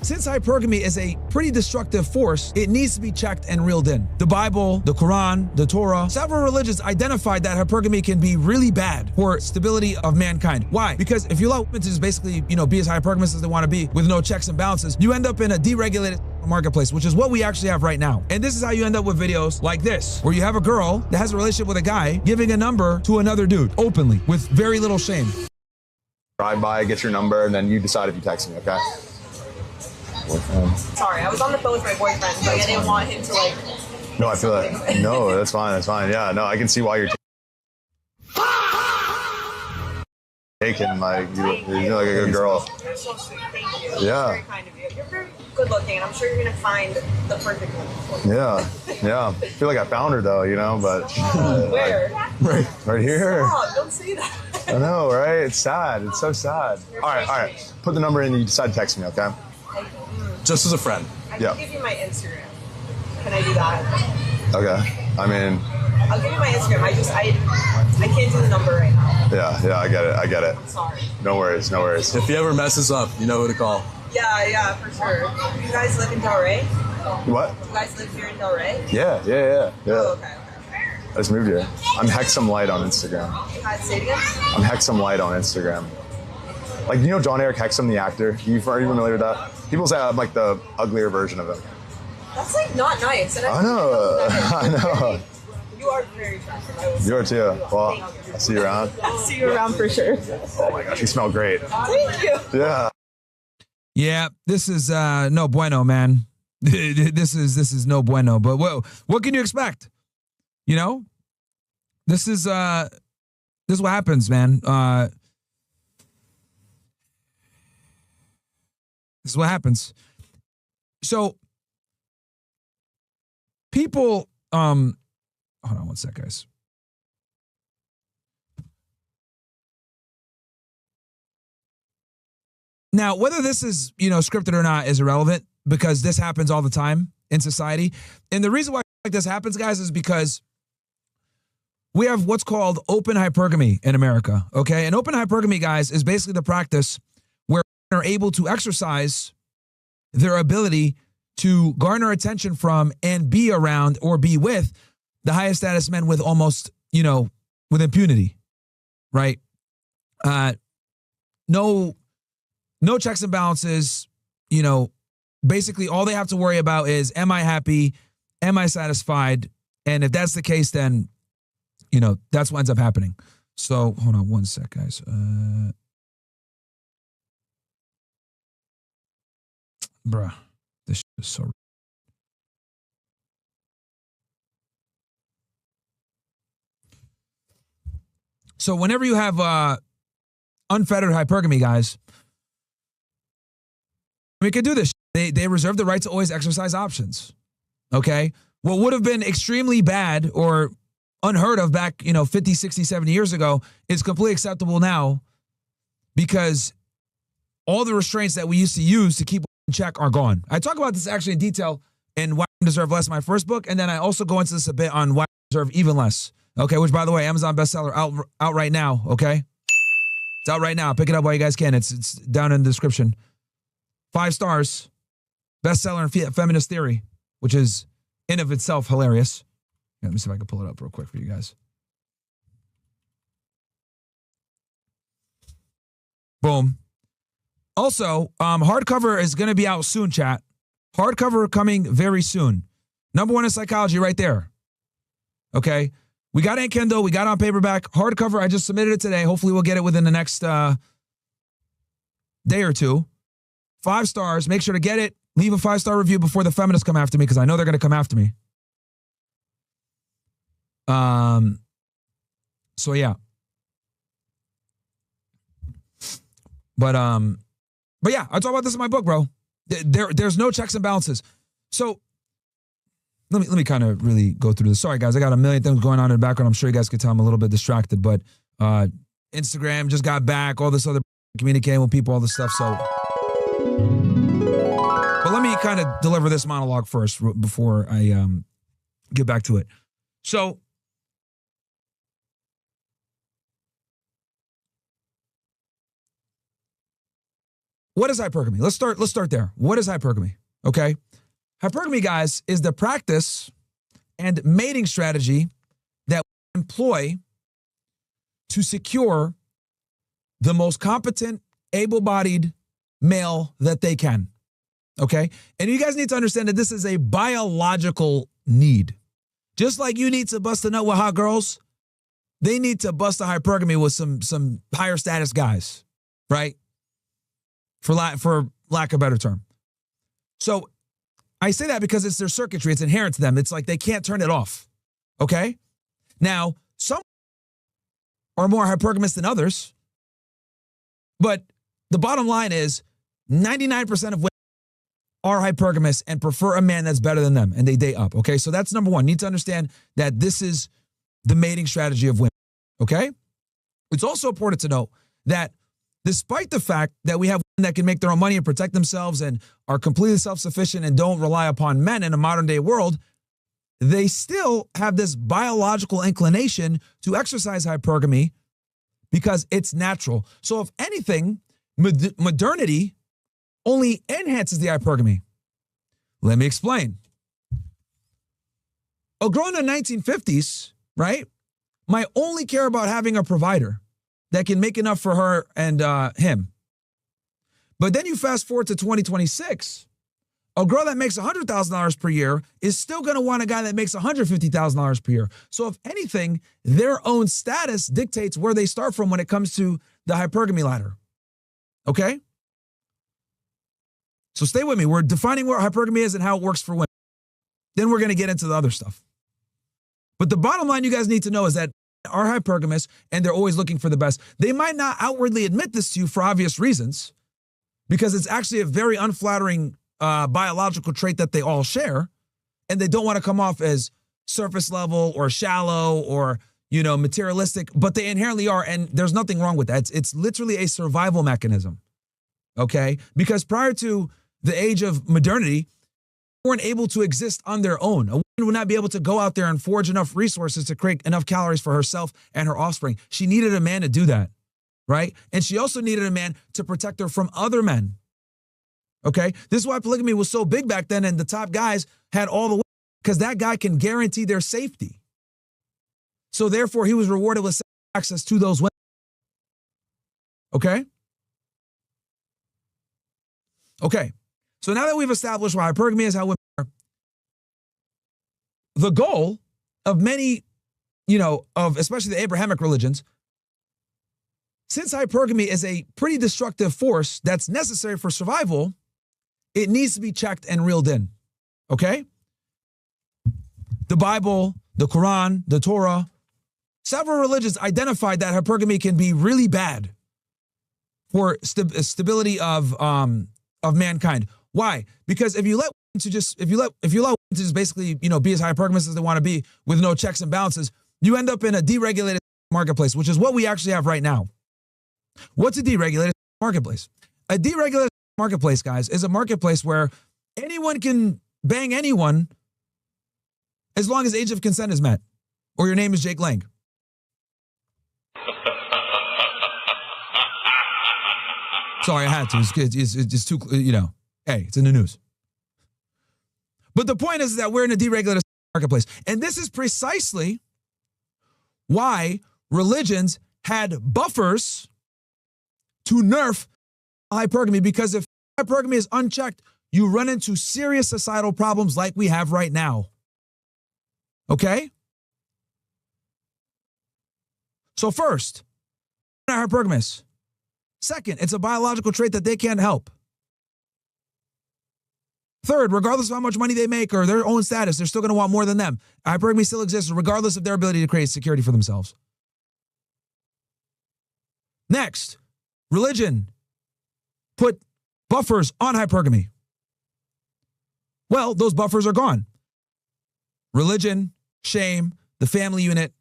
Since hypergamy is a pretty destructive force, it needs to be checked and reeled in. The Bible, the Quran, the Torah, several religions identified that hypergamy can be really bad for stability of mankind. Why? Because if you allow women to just basically, be as hypergamous as they want to be with no checks and balances, you end up in a deregulated marketplace, which is what we actually have right now. And this is how you end up with videos like this, where you have a girl that has a relationship with a guy giving a number to another dude openly with very little shame. Drive by, get your number, and then you decide if you text me, okay? Sorry, I was on the phone with my boyfriend, but I didn't want him to No, I feel that. No, that's fine. That's fine. Yeah, no, I can see why you're taking you're like a good girl. You're so sweet. Thank you. Yeah. Very kind of you. You're very good looking, and I'm sure you're gonna find the perfect one for you. Yeah. I feel like I found her though, but where? Right here. Stop, don't say that. I know, right? It's sad. It's so sad. All right. Put the number in and you decide to text me, okay? Just as a friend. I can give you my Instagram. Can I do that? Okay. I'll give you my Instagram. I can't do the number right now. Yeah, I get it. I'm sorry. No worries. If he ever messes up, you know who to call. Yeah, for sure. You guys live in Delray? What? You guys live here in Delray? Yeah. Oh, okay. I just moved here. I'm Hexam Light on Instagram. Say it again? I'm Hexam Light on Instagram. John Eric Hexam, the actor? Are you familiar with that? People say I'm like the uglier version of him. That's not nice. And I know. You are very attractive. You are too. Well, I'll see you around. I'll see you around for sure. Oh my gosh, you smell great. Thank you. Yeah. Yeah, this is no bueno, man. This is no bueno. But what can you expect? This is what happens, man. This is what happens. So people, hold on one sec, guys. Now, whether this is, scripted or not is irrelevant because this happens all the time in society. And the reason why this happens, guys, is because we have what's called open hypergamy in America, okay? And open hypergamy, guys, is basically the practice where women are able to exercise their ability to garner attention from and be around or be with the highest status men with almost, with impunity, right? No checks and balances, basically all they have to worry about is, am I happy? Am I satisfied? And if that's the case, then, that's what ends up happening. So hold on one sec, guys. Bruh, this is so. So whenever you have unfettered hypergamy, guys, we can do this. They reserve the right to always exercise options. Okay? What would have been extremely bad or unheard of back, 50, 60, 70 years ago is completely acceptable now because all the restraints that we used to use to keep in check are gone. I talk about this actually in detail in Why Women Deserve Less, my first book, and then I also go into this a bit on Why Women Deserve Even Less. Okay, which by the way, Amazon bestseller out right now, okay? It's out right now. Pick it up while you guys can. It's down in the description. 5 stars, bestseller in feminist theory, which is in of itself hilarious. Yeah, let me see if I can pull it up real quick for you guys. Boom. Also, hardcover is going to be out soon, chat. Hardcover coming very soon. #1 in psychology right there. Okay? We got it in Kindle. We got it on paperback. Hardcover, I just submitted it today. Hopefully we'll get it within the next day or two. 5 stars. Make sure to get it. Leave a 5-star review before the feminists come after me because I know they're going to come after me. So yeah. But yeah, I talk about this in my book, bro. There's no checks and balances. So let me kind of really go through this. Sorry, guys, I got a million things going on in the background. I'm sure you guys could tell I'm a little bit distracted, but Instagram just got back, all this other communicating with people, all this stuff. So, but let me kind of deliver this monologue first before I get back to it. So, what is hypergamy? Let's start there. What is hypergamy? Okay. Hypergamy, guys, is the practice and mating strategy that we employ to secure the most competent, able-bodied male that they can. Okay? And you guys need to understand that this is a biological need. Just like you need to bust a nut with hot girls, they need to bust a hypergamy with some higher status guys, right? For lack of a better term. So I say that because it's their circuitry. It's inherent to them. It's like they can't turn it off. Okay? Now, some are more hypergamous than others, but the bottom line is 99% of women are hypergamous and prefer a man that's better than them, and they date up. Okay? So that's number one. You need to understand that this is the mating strategy of women. Okay? It's also important to note that despite the fact that we have women that can make their own money and protect themselves and are completely self-sufficient and don't rely upon men in a modern day world, they still have this biological inclination to exercise hypergamy because it's natural. So if anything, modernity only enhances the hypergamy. Let me explain. A girl in the 1950s, right, might only care about having a provider that can make enough for her and him. But then you fast forward to 2026, a girl that makes $100,000 per year is still going to want a guy that makes $150,000 per year. So if anything, their own status dictates where they start from when it comes to the hypergamy ladder. Okay? So stay with me. We're defining what hypergamy is and how it works for women. Then we're going to get into the other stuff. But the bottom line you guys need to know is that are hypergamous and they're always looking for the best. They might not outwardly admit this to you for obvious reasons because it's actually a very unflattering biological trait that they all share, and they don't want to come off as surface level or shallow or, materialistic, but they inherently are, and there's nothing wrong with that. It's literally a survival mechanism, okay? Because prior to the age of modernity, weren't able to exist on their own. A woman would not be able to go out there and forge enough resources to create enough calories for herself and her offspring. She needed a man to do that, right? And she also needed a man to protect her from other men. Okay? This is why polygamy was so big back then, and the top guys had all the women, because that guy can guarantee their safety. So therefore, he was rewarded with access to those women. Okay? Okay. So now that we've established what hypergamy is, how women are, the goal of many, of especially the Abrahamic religions, since hypergamy is a pretty destructive force that's necessary for survival, it needs to be checked and reeled in. Okay? The Bible, the Quran, the Torah, several religions identified that hypergamy can be really bad for stability of mankind. Why? Because if you allow women to just basically, be as hypergamous as they want to be with no checks and balances, you end up in a deregulated marketplace, which is what we actually have right now. What's a deregulated marketplace? A deregulated marketplace, guys, is a marketplace where anyone can bang anyone as long as age of consent is met, or your name is Jake Lang. Sorry, I had to. It's too, hey, it's in the news. But the point is that we're in a deregulated marketplace. And this is precisely why religions had buffers to nerf hypergamy, because if hypergamy is unchecked, you run into serious societal problems like we have right now. Okay? So first, women are hypergamous. Second, it's a biological trait that they can't help. Third, regardless of how much money they make or their own status, they're still going to want more than them. Hypergamy still exists regardless of their ability to create security for themselves. Next, religion put buffers on hypergamy. Well, those buffers are gone. Religion, shame, the family unit,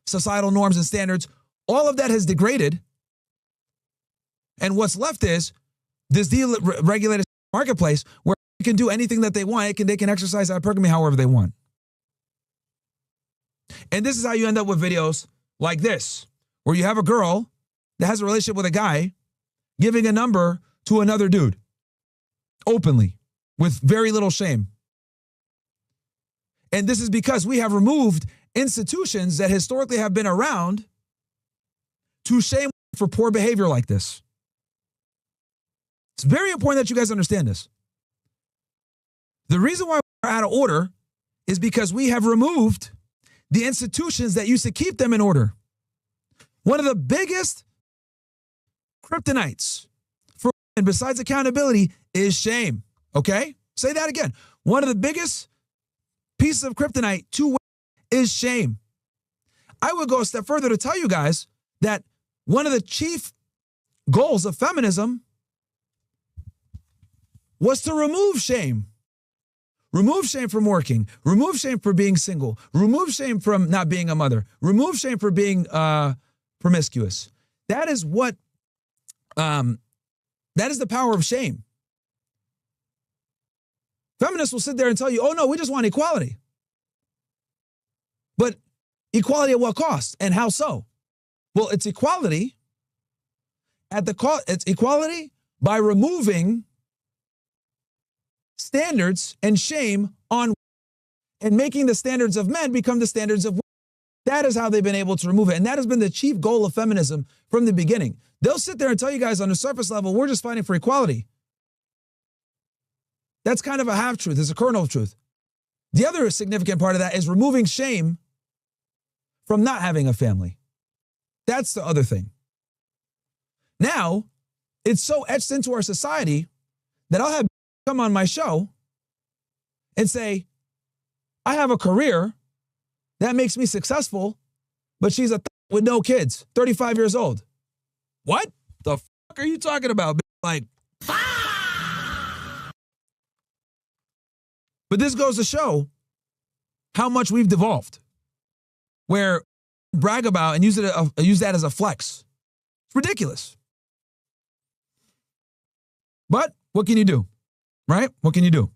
societal norms and standards, all of that has degraded. And what's left is this deregulated marketplace where they can do anything that they want. They can exercise hypergamy however they want. And this is how you end up with videos like this, where you have a girl that has a relationship with a guy, giving a number to another dude openly with very little shame. And this is because we have removed institutions that historically have been around to shame for poor behavior like this. It's very important that you guys understand this. The reason why we're out of order is because we have removed the institutions that used to keep them in order. One of the biggest kryptonites for women besides accountability is shame. Okay? Say that again. One of the biggest pieces of kryptonite to women is shame. I would go a step further to tell you guys that one of the chief goals of feminism was to remove shame. Remove shame from working. Remove shame for being single. Remove shame from not being a mother. Remove shame for being promiscuous. That is what, that is the power of shame. Feminists will sit there and tell you, oh no, we just want equality. But equality at what cost? And how so? Well, it's equality at the cost. It's equality by removing standards and shame on and making the standards of men become the standards of women. That is how they've been able to remove it. And that has been the chief goal of feminism from the beginning. They'll sit there and tell you guys on the surface level, we're just fighting for equality. That's kind of a half-truth. It's a kernel of truth. The other significant part of that is removing shame from not having a family. That's the other thing. Now, it's so etched into our society that I'll have come on my show and say, I have a career that makes me successful, but she's a with no kids, 35 years old. What the fuck are you talking about? Like, but this goes to show how much we've devolved, where brag about and use that as a flex. It's ridiculous. But what can you do? Right? What can you do?